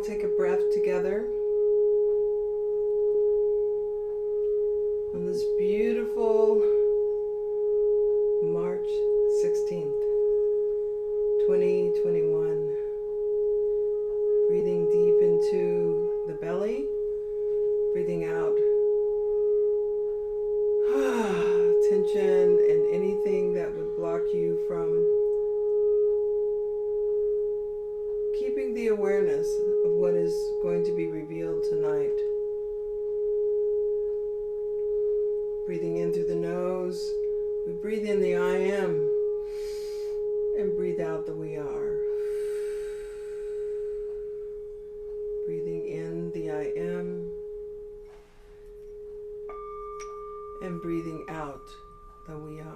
all take a breath together on this beautiful March 16th, 2021. Breathing deep into the belly, breathing out tension and anything that would block you from keeping the awareness of what is going to be revealed tonight. Breathing in through the nose, we breathe in the I am and breathe out the we are. Breathing in the I am and breathing out the we are.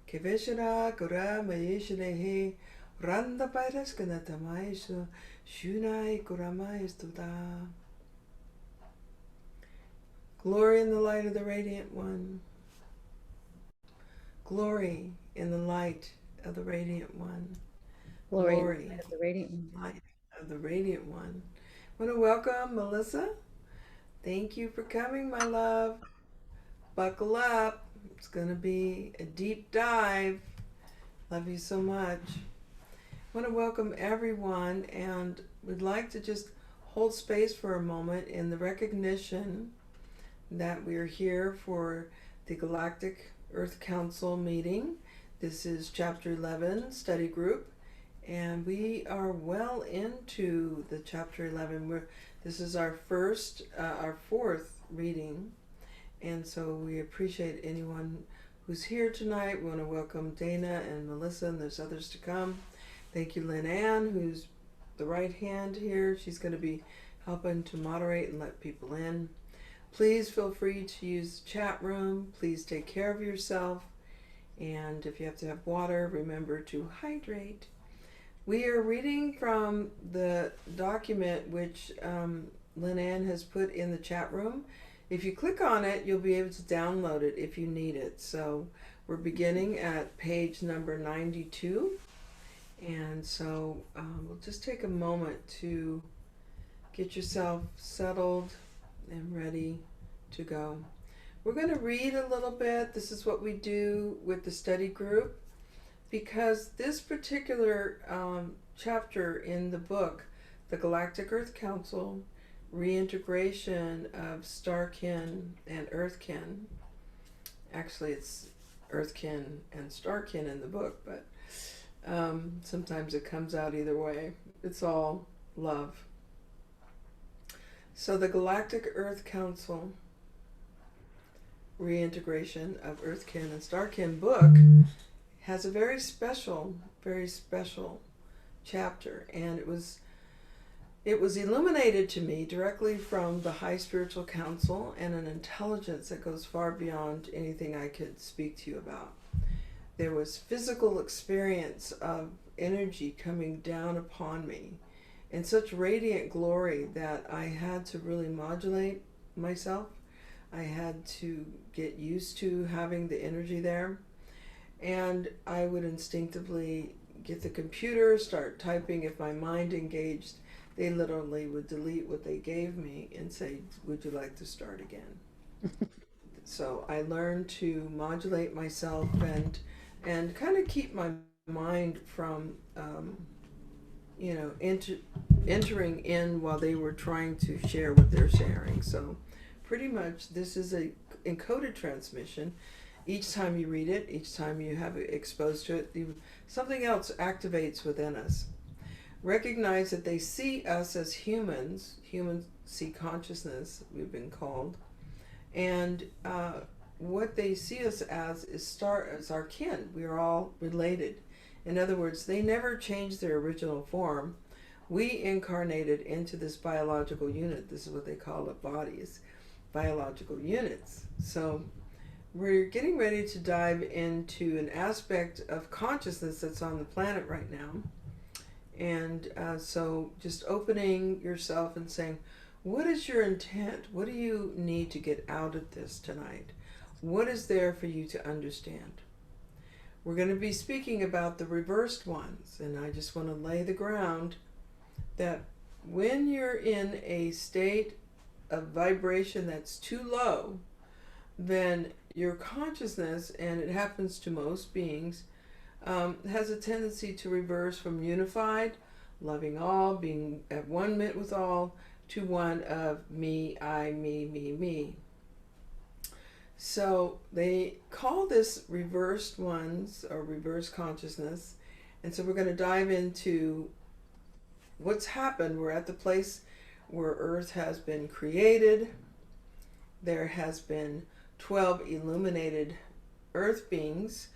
Keveshara kura mayeshnehe randa pairas kanata maisu shunai kuramaistuda. Glory in the light of the Radiant One. Glory in the light of the Radiant One. Glory of the Radiant One. Light of the Radiant One. I want to welcome Melissa. Thank you for coming, my love. Buckle up. It's going to be a deep dive. Love you so much. I want to welcome everyone, and we'd like to just hold space for a moment in the recognition that we're here for the Galactic Earth Council meeting. This is Chapter 11 study group, and we are well into the Chapter 11. This is our fourth reading, and so we appreciate anyone who's here tonight. We want to welcome Dana and Melissa, and there's others to come. Thank you, Lynn Ann, who's the right hand here. She's going to be helping to moderate and let people in. Please feel free to use the chat room. Please take care of yourself. And if you have to have water, remember to hydrate. We are reading from the document which Lynn Ann has put in the chat room. If you click on it, you'll be able to download it if you need it. So we're beginning at page number 92. And so we'll just take a moment to get yourself settled and ready to go. We're going to read a little bit. This is what we do with the study group, because this particular chapter in the book, the Galactic Earth Council, Reintegration of Star Kin and Earth Kin. Actually, it's Earth Kin and Star Kin in the book, but sometimes it comes out either way. It's all love. So the Galactic Earth Council, Reintegration of Earth Kin and Star Kin book has a very special chapter, and it was illuminated to me directly from the High Spiritual Council and an intelligence that goes far beyond anything I could speak to you about. There was physical experience of energy coming down upon me in such radiant glory that I had to really modulate myself. I had to get used to having the energy there, and I would instinctively get the computer, start typing. If my mind engaged, they literally would delete what they gave me and say, would you like to start again? So I learned to modulate myself and kind of keep my mind from entering in while they were trying to share what they're sharing. So pretty much this is a encoded transmission, Each time you read it, each time you have it exposed to it, something else activates within us. Recognize that they see us as humans. Humans see consciousness, we've been called. And what they see us as is our kin. We are all related. In other words, they never changed their original form. We incarnated into this biological unit. This is what they call it, bodies, biological units. So we're getting ready to dive into an aspect of consciousness that's on the planet right now. And so just opening yourself and saying, what is your intent? What do you need to get out of this tonight? What is there for you to understand? We're going to be speaking about the reversed ones. And I just want to lay the ground that when you're in a state of vibration that's too low, then your consciousness, and it happens to most beings, has a tendency to reverse from unified, loving all, being at one with all, to one of me, I, me. So they call this reversed ones or reverse consciousness. And so we're going to dive into what's happened. We're at the place where Earth has been created. There has been 12 illuminated Earth beings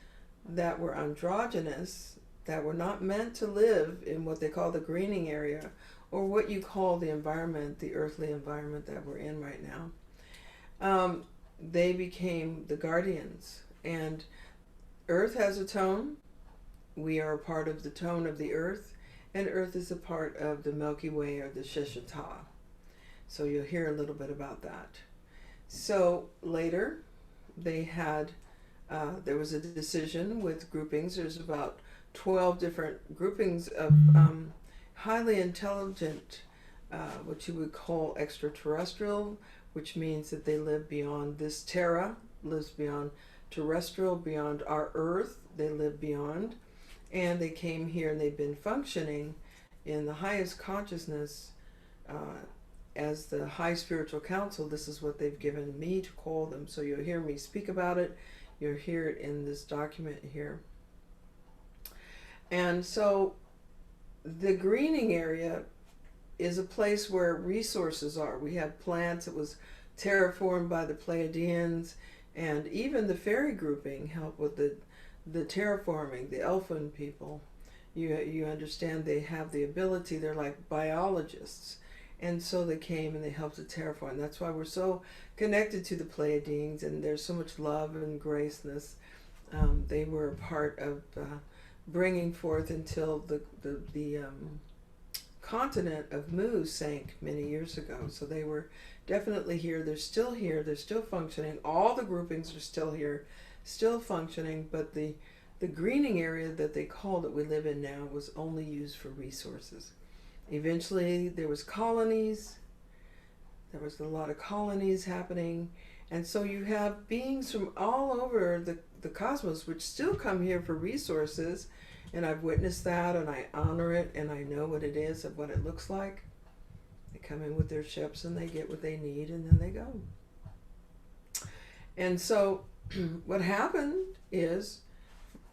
that were androgynous, that were not meant to live in what they call the greening area, or what you call the environment, the earthly environment that we're in right now. They became the guardians. And Earth has a tone. We are a part of the tone of the Earth. And Earth is a part of the Milky Way or the Shishita. So you'll hear a little bit about that. So later, they had, there was a decision with groupings. There's about 12 different groupings of highly intelligent, what you would call extraterrestrial, which means that they live beyond this terra, lives beyond terrestrial, beyond our Earth, they live beyond. And they came here and they've been functioning in the highest consciousness as the High Spiritual Council. This is what they've given me to call them. So you'll hear me speak about it. You'll hear it in this document here. And so the greening area is a place where resources are. We have plants. It was terraformed by the Pleiadians, and even the fairy grouping helped with the terraforming, the elfin people. You understand they have the ability, they're like biologists. And so they came and they helped to terraform. That's why we're so connected to the Pleiadians, and there's so much love and graceness. They were a part of bringing forth until the continent of Mu sank many years ago. So they were definitely here. They're still here. They're still functioning. All the groupings are still here, still functioning, but the greening area that they call that we live in now was only used for resources. Eventually there was colonies. There was a lot of colonies happening. And so you have beings from all over the cosmos which still come here for resources. And I've witnessed that, and I honor it, and I know what it is and what it looks like. They come in with their ships and they get what they need, and then they go. And so what happened is,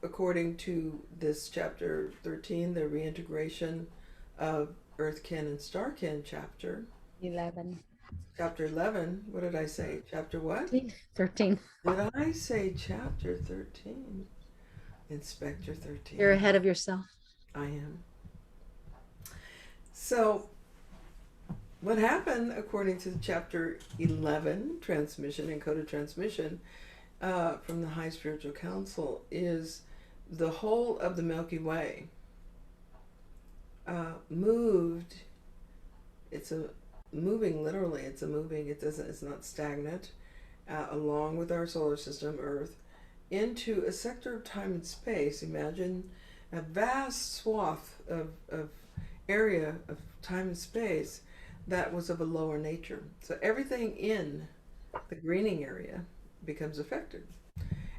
according to this chapter 13, the reintegration of Earth Kin and Star Kin chapter 11. Chapter 11, what did I say? Chapter what? 13. Did I say chapter 13? Inspector 13. You're ahead of yourself. I am. So what happened, according to chapter 11, transmission, encoded transmission, from the High Spiritual Council, is the whole of the Milky Way moved. It's a moving, literally, it's a moving, it's not stagnant, along with our solar system, Earth, into a sector of time and space. Imagine a vast swath of area of time and space that was of a lower nature. So everything in the greening area becomes affected.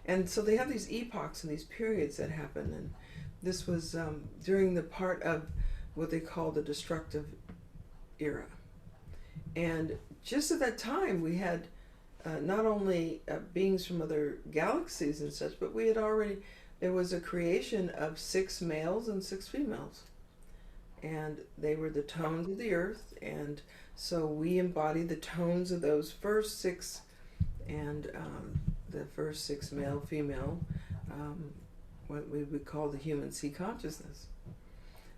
And so they have these epochs and these periods that happen. And this was during the part of what they call the destructive era. And just at that time, we had not only beings from other galaxies and such, but there was a creation of 6 males and 6 females. And they were the tones of the earth, and so we embody the tones of those first 6, and the first 6 male, female, what we would call the human sea consciousness.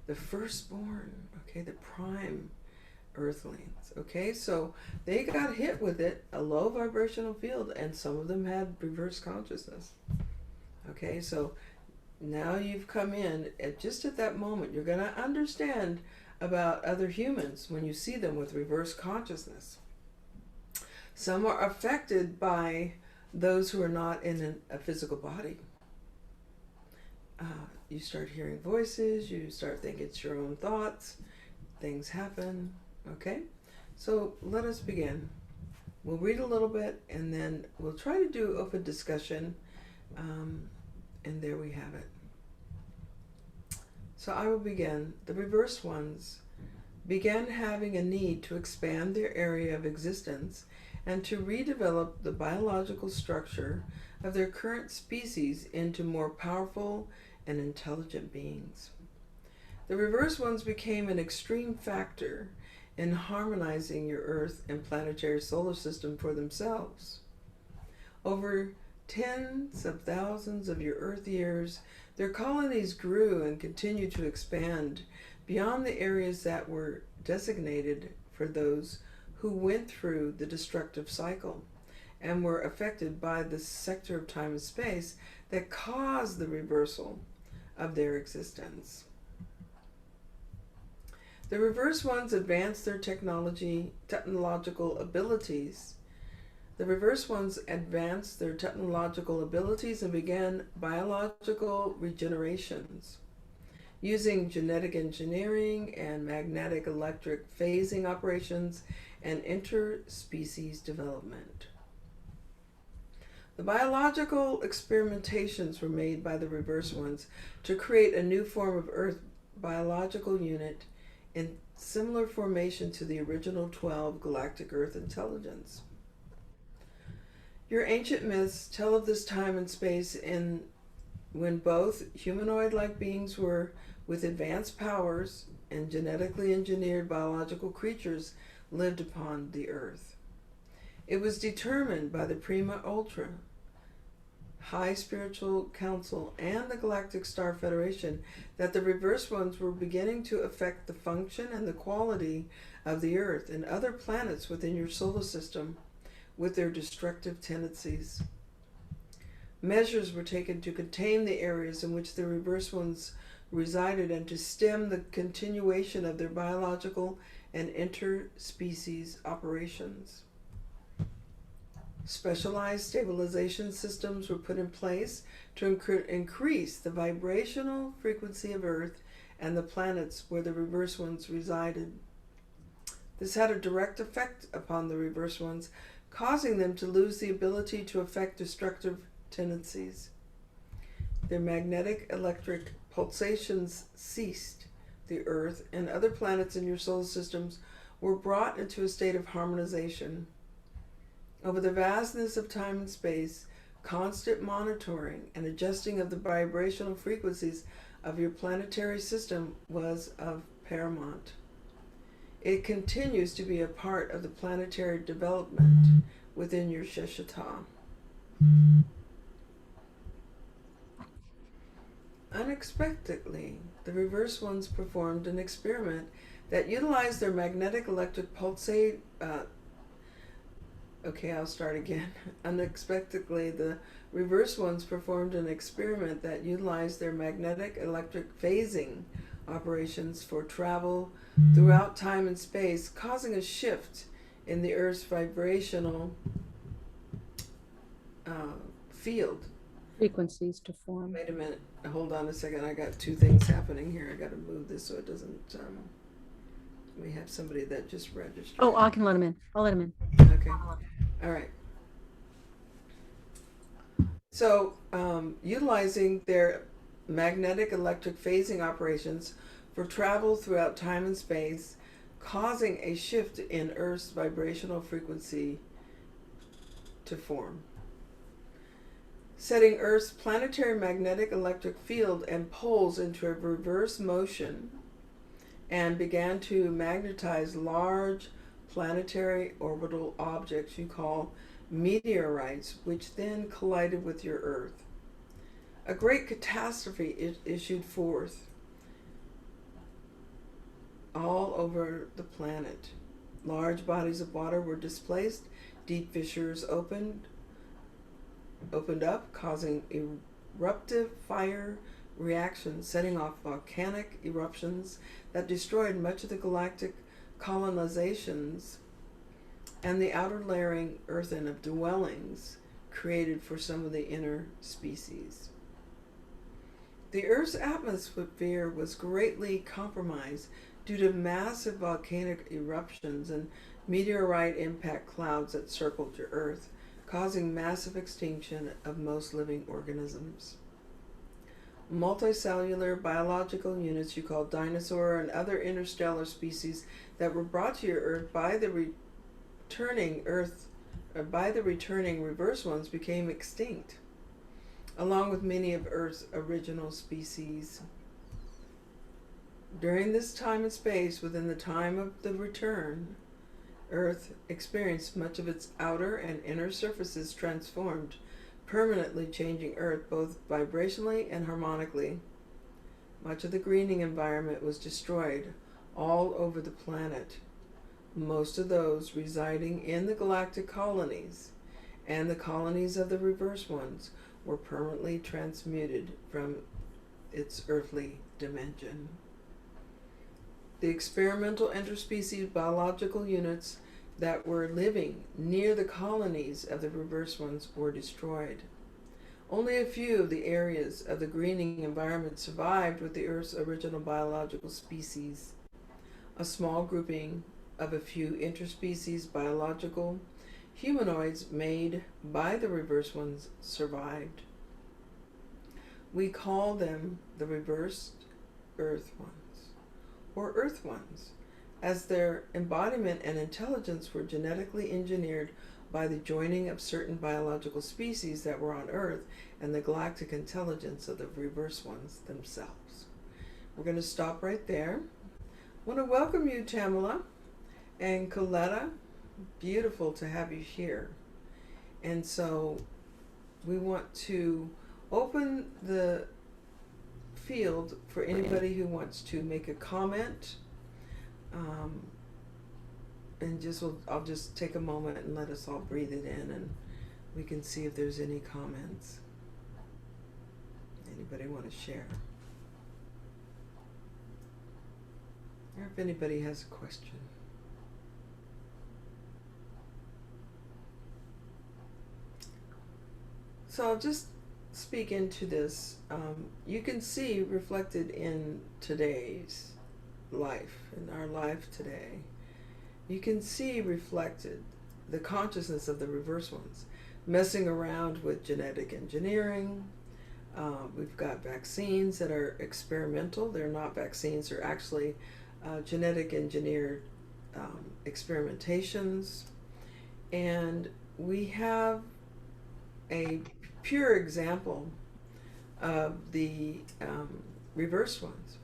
The firstborn, okay, the prime earthlings, okay, so they got hit with it, a low vibrational field, and some of them had reverse consciousness. Okay, so now you've come in just at that moment. You're going to understand about other humans when you see them with reverse consciousness. Some are affected by those who are not in a physical body. You start hearing voices, you start thinking it's your own thoughts, things happen, okay? So let us begin. We'll read a little bit, and then we'll try to do open discussion, and there we have it. So I will begin. The reverse ones began having a need to expand their area of existence and to redevelop the biological structure of their current species into more powerful and intelligent beings. The reverse ones became an extreme factor in harmonizing your Earth and planetary solar system for themselves. Over tens of thousands of your Earth years, their colonies grew and continued to expand beyond the areas that were designated for those who went through the destructive cycle and were affected by the sector of time and space that caused the reversal of their existence. The reverse ones advanced their technological abilities. The reverse ones advanced their technological abilities and began biological regenerations using genetic engineering and magnetic electric phasing operations and interspecies development. The biological experimentations were made by the reverse ones to create a new form of Earth biological unit in similar formation to the original 12 Galactic Earth intelligence. Your ancient myths tell of this time and space when both humanoid-like beings were with advanced powers and genetically engineered biological creatures lived upon the Earth. It was determined by the Prima Ultra, High Spiritual Council, and the Galactic Star Federation that the reverse ones were beginning to affect the function and the quality of the Earth and other planets within your solar system with their destructive tendencies. Measures were taken to contain the areas in which the reverse ones resided and to stem the continuation of their biological and interspecies operations. Specialized stabilization systems were put in place to increase the vibrational frequency of Earth and the planets where the reverse ones resided. This had a direct effect upon the reverse ones, causing them to lose the ability to affect destructive tendencies. Their magnetic electric pulsations ceased. The Earth and other planets in your solar systems were brought into a state of harmonization. Over the vastness of time and space, constant monitoring and adjusting of the vibrational frequencies of your planetary system was of paramount. It continues to be a part of the planetary development within your Sheshata. Unexpectedly, the reverse ones performed an experiment that utilized their magnetic electric pulsate. I'll start again. Unexpectedly, the reverse ones performed an experiment that utilized their magnetic electric phasing operations for travel throughout time and space, causing a shift in the Earth's vibrational field. Frequencies to form. Wait a minute. Hold on a second. I got 2 things happening here. I got to move this so it doesn't. We have somebody that just registered. Oh, I can let him in. I'll let him in. Okay. All right. So, utilizing their magnetic electric phasing operations for travel throughout time and space, causing a shift in Earth's vibrational frequency to form, setting Earth's planetary magnetic electric field and poles into a reverse motion, and began to magnetize large planetary orbital objects you call meteorites, which then collided with your Earth. A great catastrophe issued forth all over the planet. Large bodies of water were displaced, deep fissures opened up, causing eruptive fire reactions, setting off volcanic eruptions that destroyed much of the galactic colonizations and the outer layering earthen of dwellings created for some of the inner species. The Earth's atmosphere was greatly compromised due to massive volcanic eruptions and meteorite impact clouds that circled your Earth, causing massive extinction of most living organisms. Multicellular biological units you call dinosaur and other interstellar species that were brought to your Earth by the returning reverse ones became extinct, along with many of Earth's original species. During this time and space, within the time of the return, Earth experienced much of its outer and inner surfaces transformed, permanently changing Earth both vibrationally and harmonically. Much of the greening environment was destroyed all over the planet, most of those residing in the galactic colonies, and the colonies of the reverse ones were permanently transmuted from its earthly dimension. The experimental interspecies biological units that were living near the colonies of the reverse ones were destroyed. Only a few of the areas of the greening environment survived with the Earth's original biological species. A small grouping of a few interspecies biological humanoids made by the reverse ones survived. We call them the reversed Earth ones, or Earth ones, as their embodiment and intelligence were genetically engineered by the joining of certain biological species that were on Earth and the galactic intelligence of the reverse ones themselves. We're going to stop right there. I want to welcome you, Tamala and Coletta. Beautiful to have you here. And so we want to open the field for anybody who wants to make a comment. I'll just take a moment and let us all breathe it in, and we can see if there's any comments. Anybody want to share? Or if anybody has a question. So I'll just speak into this. You can see reflected in today's life, in our life today, you can see reflected the consciousness of the reverse ones, messing around with genetic engineering. We've got vaccines that are experimental. They're not vaccines, they're actually genetic engineered experimentations. And we have a pure example of the reverse ones.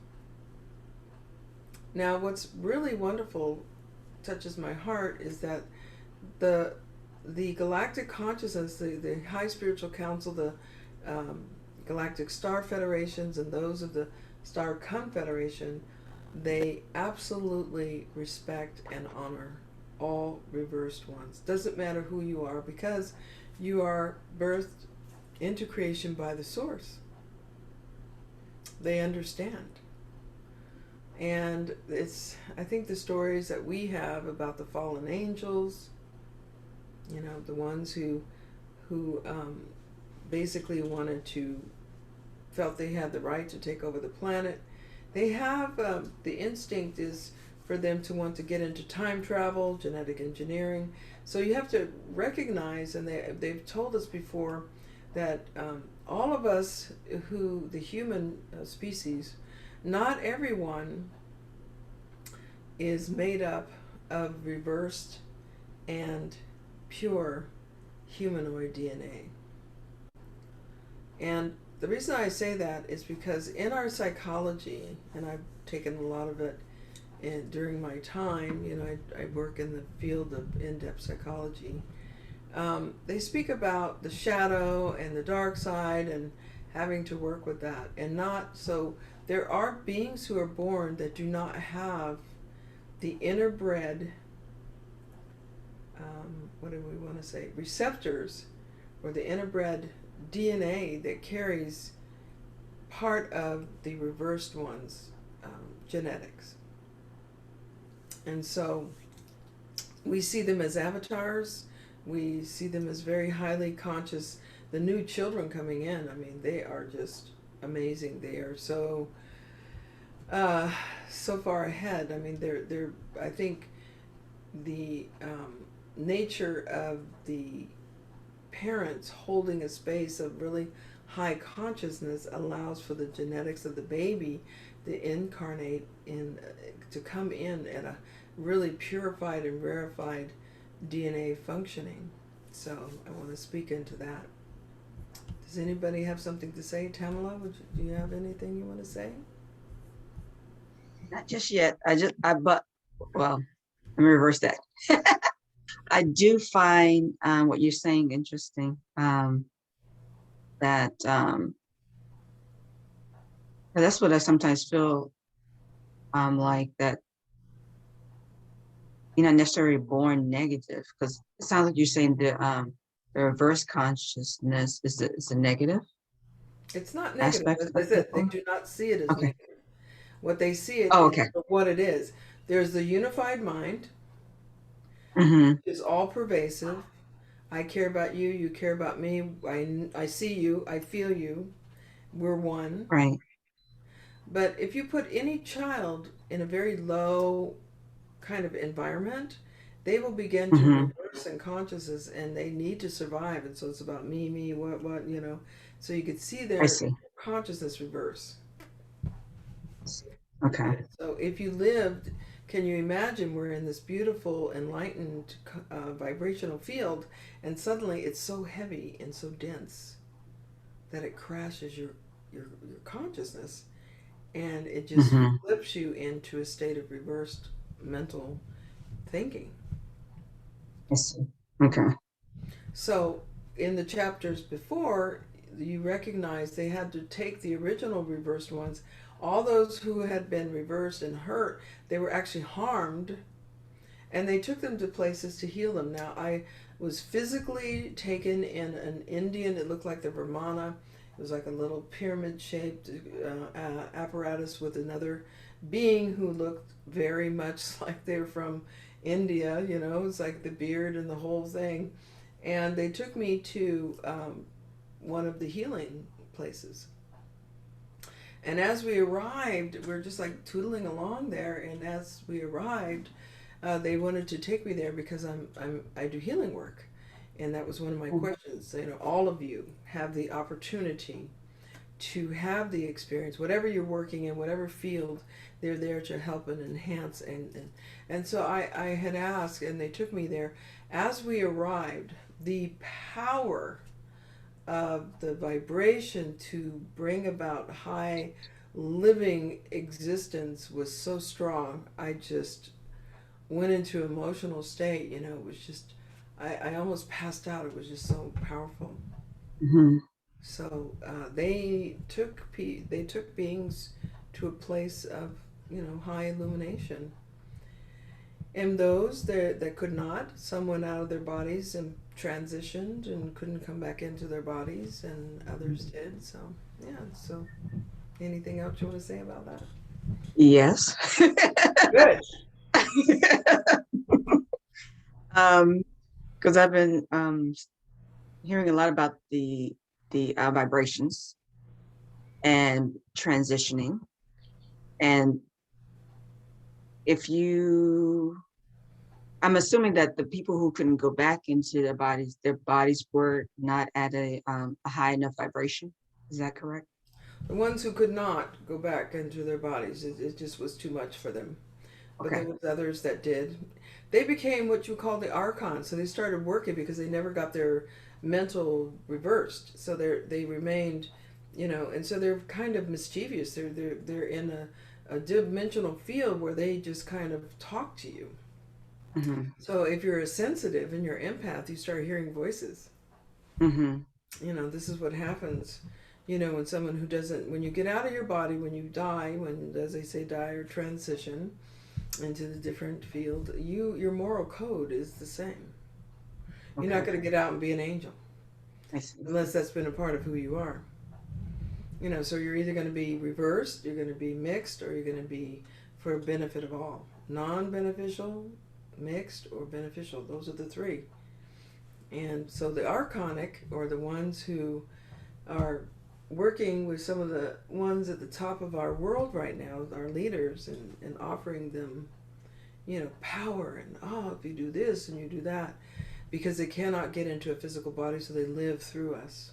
Now, what's really wonderful, touches my heart, is that the galactic consciousness, the high spiritual council, the Galactic Star Federations, and those of the Star Confederation, they absolutely respect and honor all reversed ones. Doesn't matter who you are, because you are birthed into creation by the source. They understand. And I think the stories that we have about the fallen angels, you know, the ones who basically felt they had the right to take over the planet, they have, the instinct is for them to want to get into time travel, genetic engineering. So you have to recognize, and they've told us before, that all of us the human species, not everyone is made up of reversed and pure humanoid DNA. And the reason I say that is because in our psychology, and I've taken a lot of it during my time, I work in the field of in-depth psychology. They speak about the shadow and the dark side and having to work with that. And not so, there are beings who are born that do not have the interbred, what do we want to say, receptors, or the interbred DNA that carries part of the reversed one's genetics. And so we see them as avatars. We see them as very highly conscious. The new children coming in, I mean, they are just amazing. They are so far ahead. I mean, they're I think the nature of the parents holding a space of really high consciousness allows for the genetics of the baby to incarnate in, to come in at a really purified and rarefied DNA functioning. So I want to speak into that. Does anybody have something to say? Tamala, do you have anything you want to say? Not just yet. But, well, let me reverse that. I do find what you're saying interesting. That that's what I sometimes feel. Like that you're not necessarily born negative, because it sounds like you're saying the reverse consciousness is a negative It's not negative. aspect As I of said, they people. do not see it as Okay. negative. What they see it Oh, is okay. for what it is. There's the unified mind, Mm-hmm. is all pervasive. I care about you, you care about me. I see you, I feel you. We're one. Right. But if you put any child in a very low kind of environment, they will begin to Mm-hmm. reverse in consciousness and they need to survive. And so it's about me, what. So you could see I their see. consciousness reverse. Okay. So if you lived, can you imagine we're in this beautiful, enlightened vibrational field, and suddenly it's so heavy and so dense that it crashes your consciousness, and it just Mm-hmm. flips you into a state of reversed mental thinking. I see. Okay. So in the chapters before, you recognize they had to take the original reversed ones. All those who had been reversed and hurt, they were actually harmed, and they took them to places to heal them. Now, I was physically taken in an Indian, it looked like the Brahmana. It was like a little pyramid shaped apparatus with another being who looked very much like they were from India, it's like the beard and the whole thing. And they took me to one of the healing places. And as we arrived, we are just like tootling along there. And as we arrived, they wanted to take me there because I do healing work, and that was one of my questions. All of you have the opportunity to have the experience, whatever you're working in, whatever field, they're there to help and enhance. And so I had asked, and they took me there. As we arrived, the power of the vibration to bring about high living existence was so strong. I just went into emotional state. It was just, I almost passed out. It was just so powerful. Mm-hmm. So they took beings to a place of high illumination, and those that could not, some went out of their bodies and transitioned and couldn't come back into their bodies, and others did. So yeah. So anything else you want to say about that? Yes. Good. Because I've been hearing a lot about the vibrations and transitioning, and if you, I'm assuming that the people who couldn't go back into their bodies were not at a high enough vibration. Is that correct? The ones who could not go back into their bodies, it just was too much for them. but there Okay. was others that did. They became what you call the archons, so they started working because they never got their mental reversed. So they remained, and so they're kind of mischievous. They're in a dimensional field where they just kind of talk to you. Mm-hmm. So if you're a sensitive and you're empath, you start hearing voices. Mm-hmm. This is what happens. When someone who doesn't, when you get out of your body, when you die, when, as they say, die or transition into the different field, your moral code is the same. You're not Okay. going to get out and be an angel I see. unless that's been a part of who you are. So you're either going to be reversed, you're going to be mixed, or you're going to be for benefit of all. Non-beneficial, mixed, or beneficial. Those are the three. And so the archonic, or the ones who are working with some of the ones at the top of our world right now, our leaders, and offering them, power and, if you do this and you do that, because they cannot get into a physical body, so they live through us.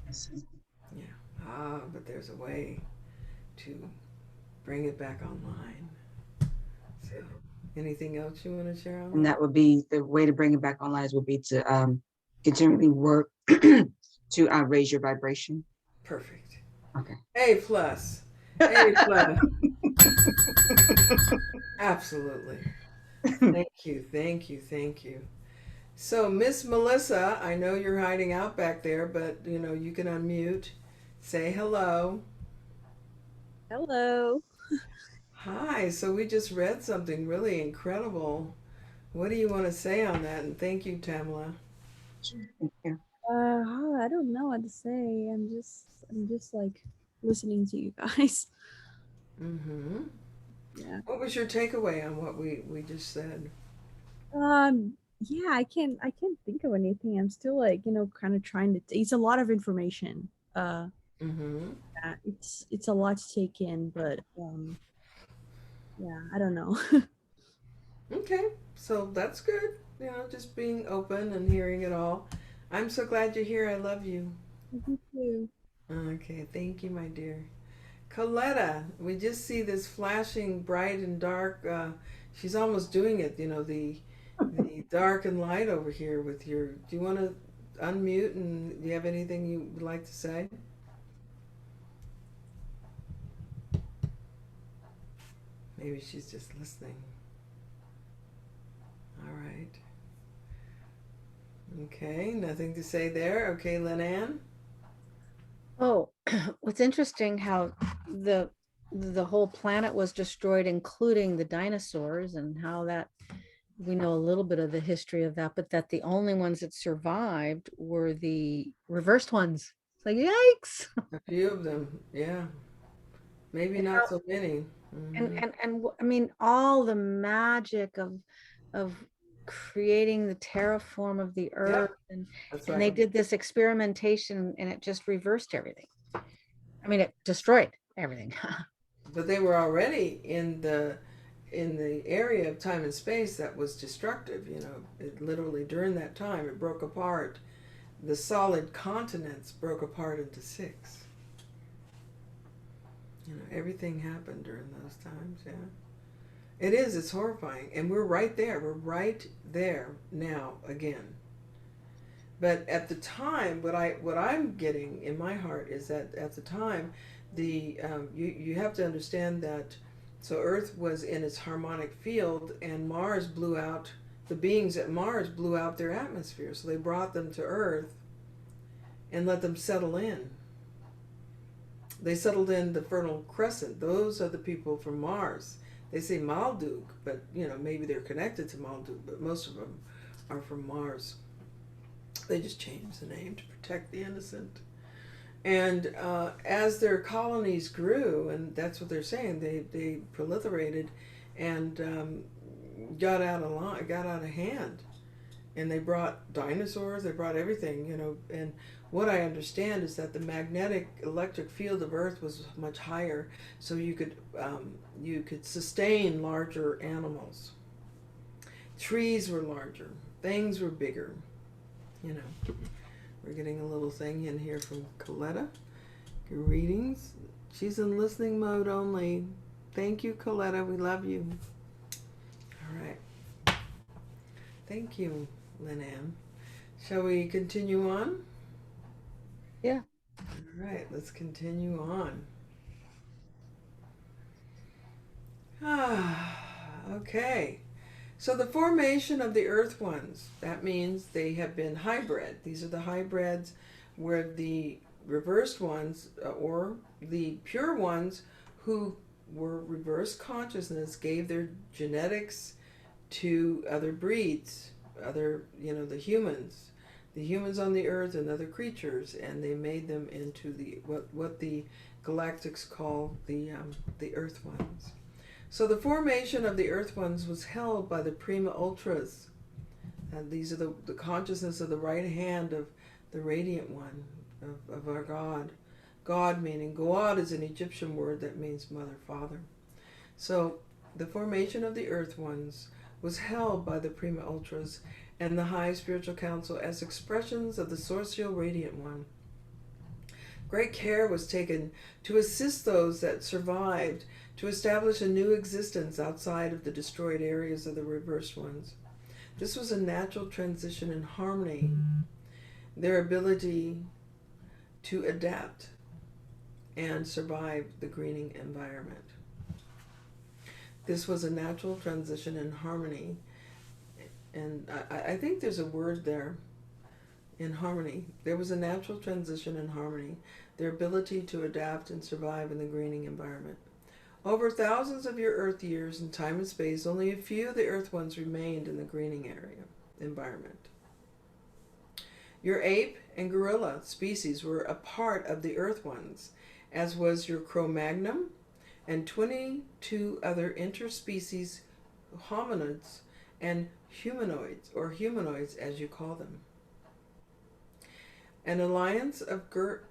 I see. Yeah. But there's a way to bring it back online. So, anything else you want to share on And that? that would be the way to bring it back online would be to continually work to raise your vibration. Perfect. Okay. A plus. A plus. Absolutely. Thank you. Thank you. Thank you. So, Miss Melissa, I know you're hiding out back there, but you can unmute. Say hello. Hello. Hi. So, we just read something really incredible. What do you want to say on that? And thank you, Tamala. Thank you. I don't know what to say. I'm just like listening to you guys. Mm-hmm. Yeah. What was your takeaway on what we just said? Yeah, I can't think of anything. I'm still like, kind of trying to it's a lot of information. Mm-hmm. Yeah, it's a lot to take in, but yeah, I don't know. Okay. So that's good. Just being open and hearing it all. I'm so glad you're here. I love you. Me too. Okay. Thank you, my dear. Coletta, we just see this flashing bright and dark. She's almost doing it. The dark and light over here with your. Do you want to unmute and do you have anything you would like to say? Maybe she's just listening. All right. Okay, nothing to say there. Okay, Lenan. Oh, what's interesting how the whole planet was destroyed, including the dinosaurs, and how that we know a little bit of the history of that, but that the only ones that survived were the reversed ones. It's like, yikes. A few of them, yeah. Maybe not so many. Hmm. I mean, all the magic of creating the terraform of the earth, Yep, that's and they right. did this experimentation and it just reversed everything. I mean, it destroyed everything. But they were already in the area of time and space that was destructive. It literally during that time it broke apart. The solid continents broke apart into six. Everything happened during those times. Yeah, it is. It's horrifying, and we're right there. We're right there now again. But at the time, what I'm getting in my heart is that at the time, the you have to understand that. So Earth was in its harmonic field, and Mars blew out. The beings at Mars blew out their atmosphere, so they brought them to Earth and let them settle in. They settled in the Fertile Crescent. Those are the people from Mars. They say Malduk, but maybe they're connected to Malduk, but most of them are from Mars. They just changed the name to protect the innocent. And as their colonies grew, and that's what they're saying, they proliferated and got out of hand. And they brought dinosaurs. They brought everything, And what I understand is that the magnetic electric field of Earth was much higher, so you could sustain larger animals. Trees were larger. Things were bigger. You know. We're getting a little thing in here from Coletta. Greetings. She's in listening mode only. Thank you, Coletta. We love you. right. Thank you, Lynn Ann. Shall we continue on? Yeah. All right, let's continue on. Okay. So the formation of the Earth ones, that means they have been hybrid. These are the hybrids where the reversed ones or the pure ones who were reverse consciousness gave their genetics to other breeds, other, the humans on the earth and other creatures, and they made them into the what the galactics call the Earth ones. So the formation of the Earth ones was held by the Prima Ultras, and these are the consciousness of the right hand of the Radiant One of our God. God meaning God is an Egyptian word that means mother, father. So the formation of the Earth ones was held by the Prima Ultras and the High Spiritual Council as expressions of the Sorcial Radiant One. Great care was taken to assist those that survived to establish a new existence outside of the destroyed areas of the reversed ones. This was a natural transition in harmony, their ability to adapt and survive the greening environment. This was a natural transition in harmony, and I think there's a word there, in harmony. There was a natural transition in harmony, their ability to adapt and survive in the greening environment. Over thousands of your Earth years in time and space, only a few of the Earth ones remained in the greening area environment. Your ape and gorilla species were a part of the Earth ones, as was your Cro-Magnon and 22 other interspecies hominids and humanoids, or humanoids as you call them. An alliance of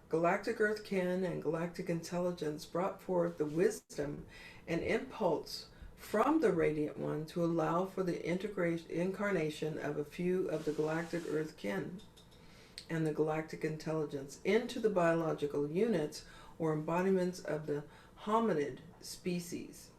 Galactic Earth Kin and Galactic Intelligence brought forth the wisdom and impulse from the Radiant One to allow for the incarnation of a few of the Galactic Earth Kin and the Galactic Intelligence into the biological units or embodiments of the hominid species.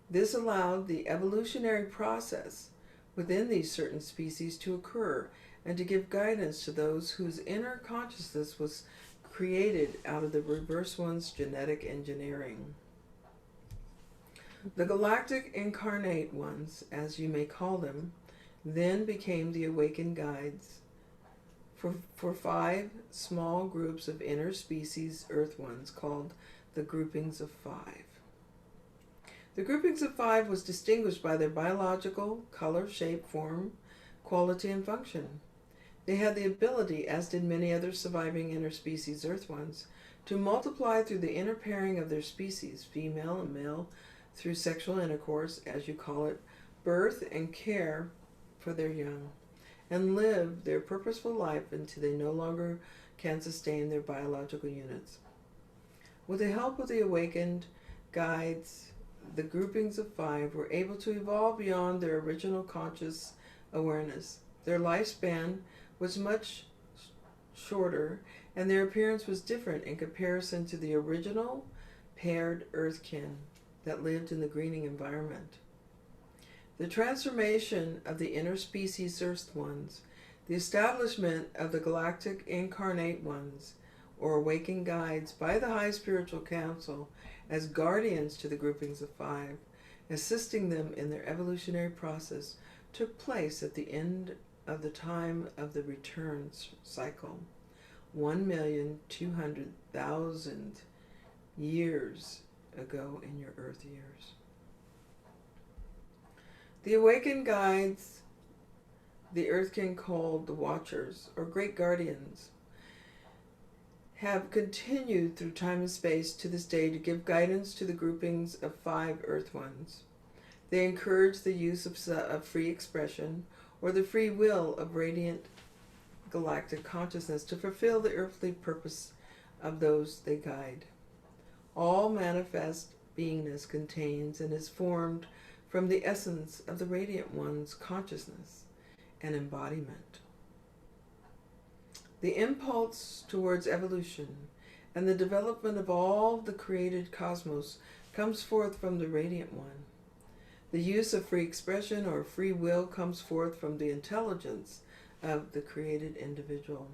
This allowed the evolutionary process within these certain species to occur and to give guidance to those whose inner consciousness was created out of the reverse one's genetic engineering. The galactic incarnate ones, as you may call them, then became the Awaken Guides for 5 small groups of interspecies Earth ones called the Groupings of Five. The Groupings of Five was distinguished by their biological, color, shape, form, quality, and function. They had the ability, as did many other surviving interspecies Earth ones, to multiply through the interpairing of their species, female and male, through sexual intercourse, as you call it, birth and care for their young, and live their purposeful life until they no longer can sustain their biological units. With the help of the Awakened Guides, the Groupings of Five were able to evolve beyond their original conscious awareness. Their lifespan was much shorter, and their appearance was different in comparison to the original paired Earthkin that lived in the greening environment. The transformation of the interspecies Earth ones, the establishment of the Galactic Incarnate ones, or Awakened Guides, by the High Spiritual Council as guardians to the Groupings of Five, assisting them in their evolutionary process, took place at the end of the time of the return cycle, 1,200,000 years ago in your Earth years. The Awakened Guides, the Earthkin called the Watchers, or Great Guardians, have continued through time and space to this day to give guidance to the Groupings of Five Earth ones. They encourage the use of free expression, or the free will of radiant galactic consciousness to fulfill the earthly purpose of those they guide. All manifest beingness contains and is formed from the essence of the Radiant One's consciousness and embodiment. The impulse towards evolution and the development of all the created cosmos comes forth from the Radiant One. The use of free expression or free will comes forth from the intelligence of the created individual.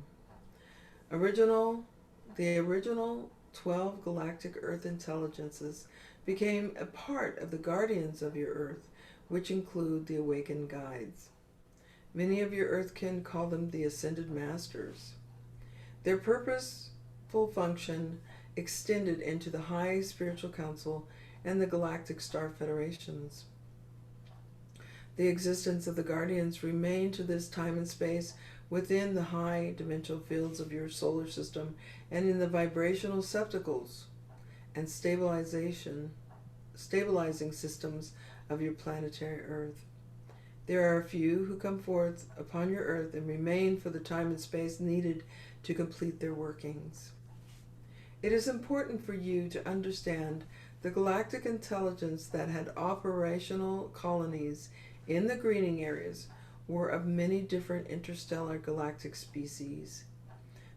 The original 12 galactic Earth intelligences became a part of the guardians of your Earth, which include the Awaken Guides. Many of your Earthkin call them the Ascended Masters. Their purposeful function extended into the High Spiritual Council and the Galactic Star Federations. The existence of the Guardians remain to this time and space within the high dimensional fields of your solar system and in the vibrational receptacles and stabilizing systems of your planetary Earth. There are a few who come forth upon your Earth and remain for the time and space needed to complete their workings. It is important for you to understand the galactic intelligence that had operational colonies in the greening areas were of many different interstellar galactic species.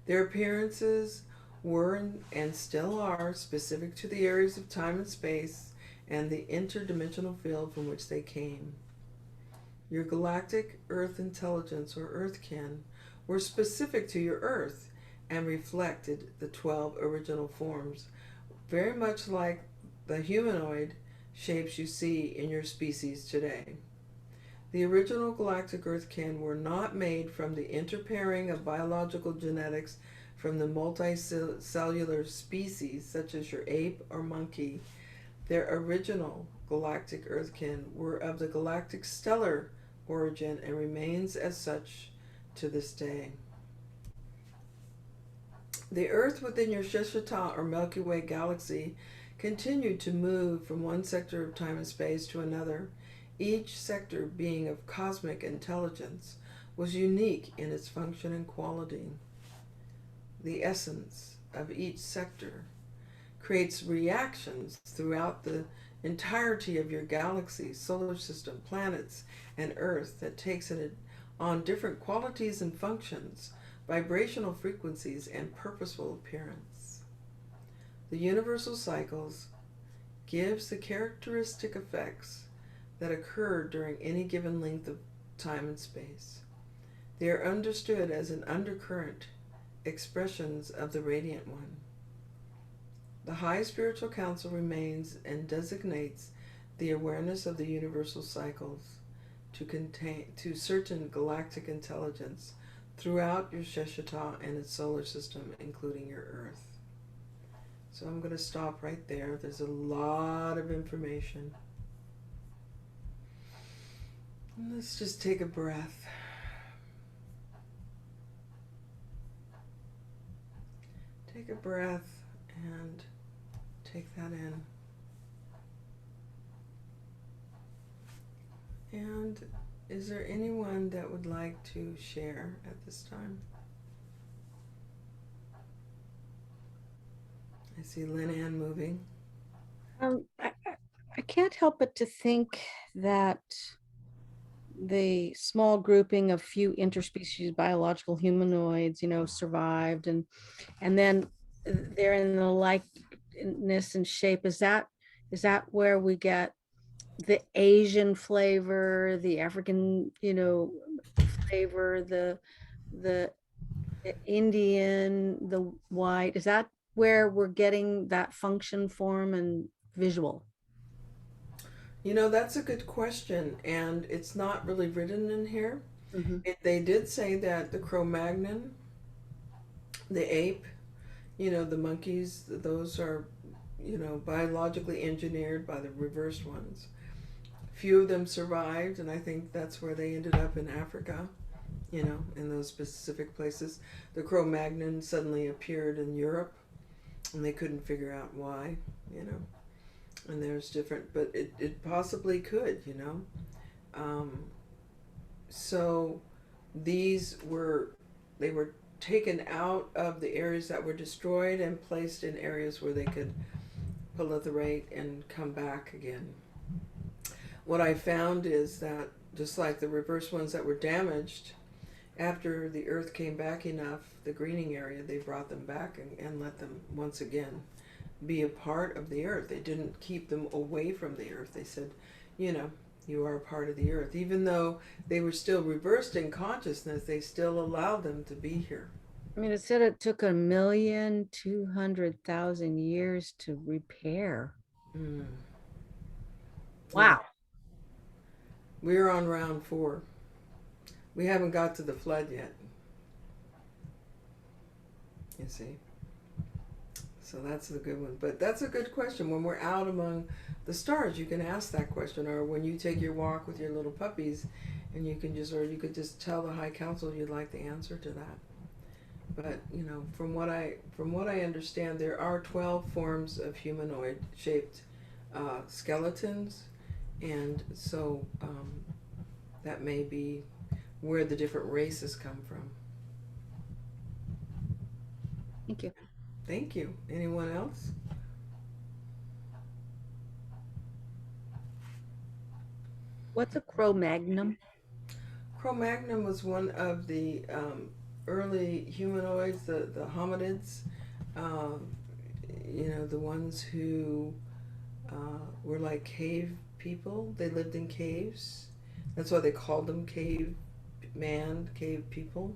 Their appearances were and still are specific to the areas of time and space and the interdimensional field from which they came. Your galactic Earth intelligence or Earthkin were specific to your Earth and reflected the 12 original forms, very much like the humanoid shapes you see in your species today. The original galactic Earthkin were not made from the interpairing of biological genetics from the multicellular species such as your ape or monkey. Their original galactic Earthkin were of the galactic stellar origin and remains as such to this day. The Earth within your Sheshata or Milky Way galaxy continued to move from one sector of time and space to another. Each sector, being of cosmic intelligence, was unique in its function and quality. The essence of each sector creates reactions throughout the entirety of your galaxy, solar system, planets, and Earth that takes it on different qualities and functions, vibrational frequencies, and purposeful appearance. The universal cycles gives the characteristic effects that occur during any given length of time and space. They are understood as an undercurrent expressions of the Radiant One. The High Spiritual Council remains and designates the awareness of the universal cycles to certain galactic intelligence throughout your Sheshata and its solar system, including your Earth. So I'm going to stop right there. There's a lot of information. Let's just take a breath. Take a breath and take that in. And is there anyone that would like to share at this time? I see Lynn Ann moving. I can't help but to think that the small grouping of few interspecies biological humanoids, survived, and then they're in the likeness and shape. Is that where we get the Asian flavor, the African, flavor, the Indian, the white? Is that where we're getting that function, form, and visual? That's a good question, and it's not really written in here. Mm-hmm. They did say that the Cro-Magnon, the ape, the monkeys, those are, biologically engineered by the reversed ones. Few of them survived, and I think that's where they ended up in Africa, in those specific places. The Cro-Magnon suddenly appeared in Europe, and they couldn't figure out why, and there's different, but it possibly could, so they were taken out of the areas that were destroyed and placed in areas where they could proliferate and come back again. What I found is that just like the reverse ones that were damaged, after the Earth came back enough, the greening area, they brought them back and let them once again be a part of the Earth. They didn't keep them away from the Earth. They said, You are part of the earth. Even though they were still reversed in consciousness, they still allowed them to be here. I mean, it said it took 1,200,000 years to repair. Mm. Wow. We're on round 4. We haven't got to the flood yet. You see? So that's a good one. But that's a good question. When we're out among the stars, you can ask that question. Or when you take your walk with your little puppies, and you can just, or you could just tell the High Council you'd like the answer to that. But you know, from what I understand, there are 12 forms of humanoid shaped skeletons, and so that may be where the different races come from. Thank you. Thank you. Anyone else? What's a Cro-Magnon? Cro-Magnon was one of the early humanoids, the hominids, you know, the ones who were like cave people. They lived in caves. That's why they called them cave man, cave people.